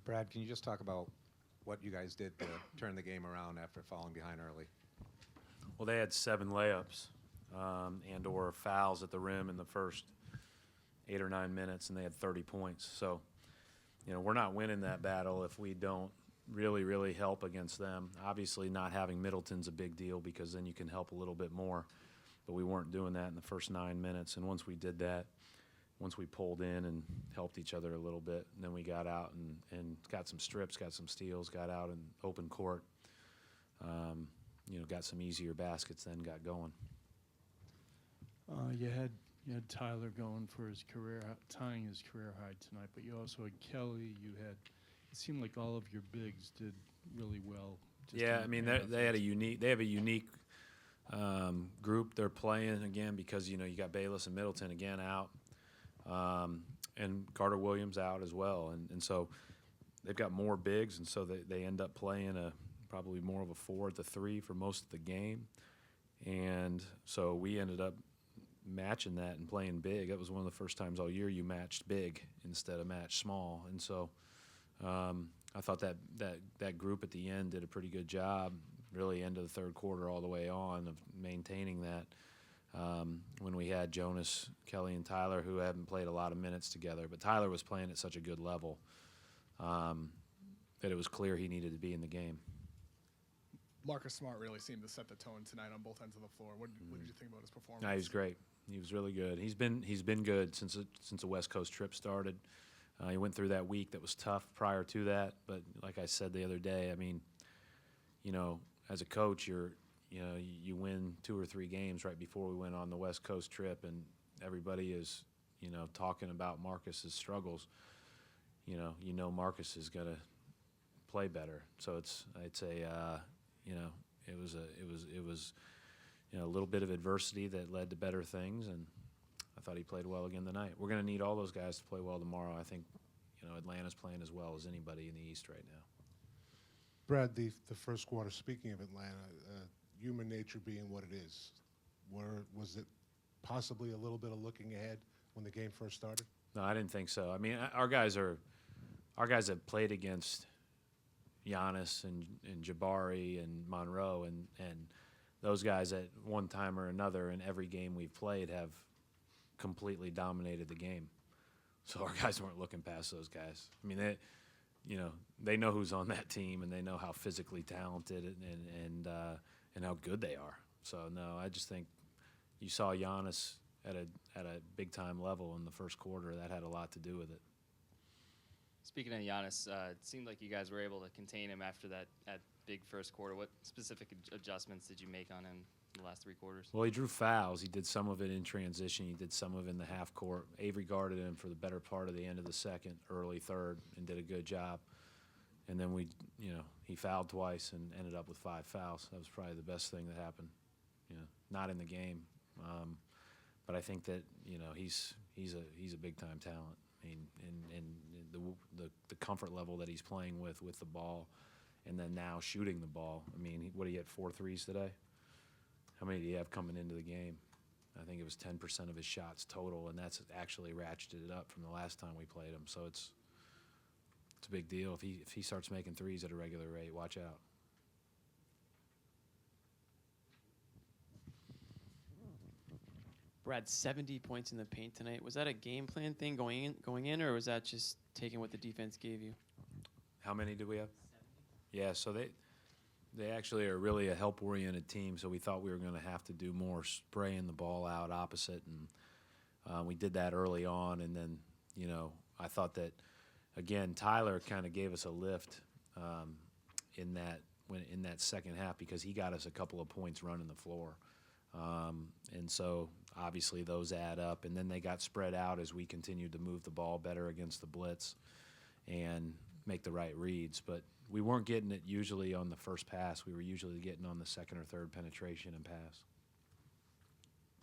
Brad, can you just talk about what you guys did to turn the game around after falling behind early? Well, they had 7 layups and or fouls at the rim in the first 8 or 9 minutes, and they had 30 points. So, you know, we're not winning that battle if we don't really help against them. Obviously, not having Middleton's a big deal because then you can help a little bit more. But we weren't doing that in the first 9 minutes, and once we did that, once we pulled in and helped each other a little bit, and then we got out and got some strips, got some steals, got out in open court, you know, got some easier baskets, then got going. You had Tyler going for his career, tying his career high tonight, but you also had Kelly. You had, it seemed like all of your bigs did really well. Yeah, I mean they have a unique group they're playing again because you know you got Bayless and Middleton again out. And Carter Williams out as well, and so they've got more bigs, and so they end up playing probably more of a 4 at the 3 for most of the game, and so we ended up matching that and playing big. That was one of the first times all year you matched big instead of matched small, and so I thought that group at the end did a pretty good job, really end of the third quarter all the way on, of maintaining that. When we had Jonas, Kelly, and Tyler, who haven't played a lot of minutes together, but Tyler was playing at such a good level that it was clear he needed to be in the game. Marcus Smart really seemed to set the tone tonight on both ends of the floor. What did you think about his performance? No, he was great. He was really good. He's been good since the West Coast trip started. He went through that week that was tough prior to that, but like I said the other day, I mean, you know, as a coach, you win 2 or 3 games right before we went on the West Coast trip, and everybody is, you know, talking about Marcus's struggles. You know Marcus is going to play better. So I'd say, you know, it was you know, a little bit of adversity that led to better things, and I thought he played well again tonight. We're going to need all those guys to play well tomorrow. I think, you know, Atlanta's playing as well as anybody in the East right now. Brad, the first quarter, speaking of Atlanta, human nature being what it is, was it possibly a little bit of looking ahead when the game first started? No, I didn't think so. I mean, our guys have played against Giannis and Jabari and Monroe, and those guys at one time or another in every game we've played have completely dominated the game. So our guys weren't looking past those guys. I mean, they know who's on that team, and they know how physically talented and how good they are. So no, I just think you saw Giannis at a big time level in the first quarter. That had a lot to do with it. Speaking of Giannis, it seemed like you guys were able to contain him after that big first quarter. What specific adjustments did you make on him in the last 3 quarters? Well, he drew fouls. He did some of it in transition. He did some of it in the half court. Avery guarded him for the better part of the end of the second, early third, and did a good job. And then he fouled twice and ended up with 5 fouls. That was probably the best thing that happened. Not in the game, but I think that he's a big time talent. I mean, and the comfort level that he's playing with the ball, and then now shooting the ball. I mean, what, he had 4 threes today? How many do you have coming into the game? I think it was 10% of his shots total, and that's actually ratcheted it up from the last time we played him. So it's a big deal. If he starts making threes at a regular rate, watch out. Brad, 70 points in the paint tonight. Was that a game plan thing going in, or was that just taking what the defense gave you? How many do we have? 70. Yeah, so they actually are really a help-oriented team, so we thought we were going to have to do more spraying the ball out opposite, and we did that early on. And then, I thought that, again, Tyler kind of gave us a lift in that second half because he got us a couple of points running the floor. And so obviously those add up, and then they got spread out as we continued to move the ball better against the blitz and make the right reads. But we weren't getting it usually on the first pass. We were usually getting on the second or third penetration and pass.